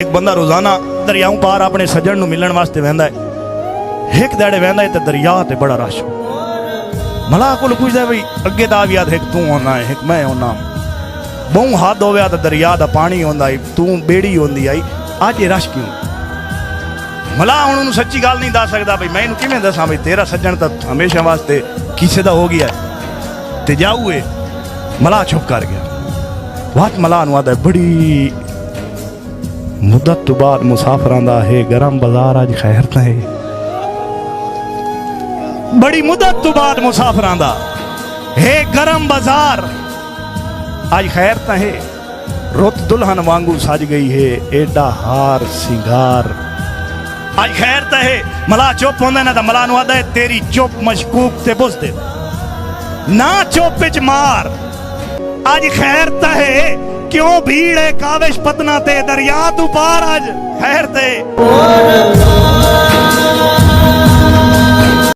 एक बंदा रोजाना दरियाओं पार अपने सज्जन मिलने वास्ते वहदा है। एक दैड़े वहदा है तो दरिया ते बड़ा रश। मला को पूछता है भाई अगे दा भी याद एक तू होना है एक मैं होना। बहु हद होवे तो दरिया दा पानी होंदा है तू बेड़ी होंदी आई आज ये रश क्यों। मला उन्होंने सच्ची गल नहीं दस सकता भाई मैं इन्हू किवें दसा भाई तेरा सज्जन तो हमेशा वास्ते किसे दा हो गया ते जाऊ है। मला चुप कर गया। बात मला अनुवाद है बड़ी मुद्दत तो बाद मुसाफिरां दा है गरम बाजार आज खैर ता है। बड़ी मुद्दत तो बाद मुसाफिरां दा है गरम बाजार आज खैर ता है। रुत दुल्हन वांगू सज गई है एडा हार सिंगार आज खैर ता है। मला चुप होंदा ना तो मला अनुवाद है तेरी चुप मशकूक ते बुझ दे ना चुप विच मार आज खैर ता है। क्यों भीड़ है काविश पतना ते दरिया तू पार आज खैर ते।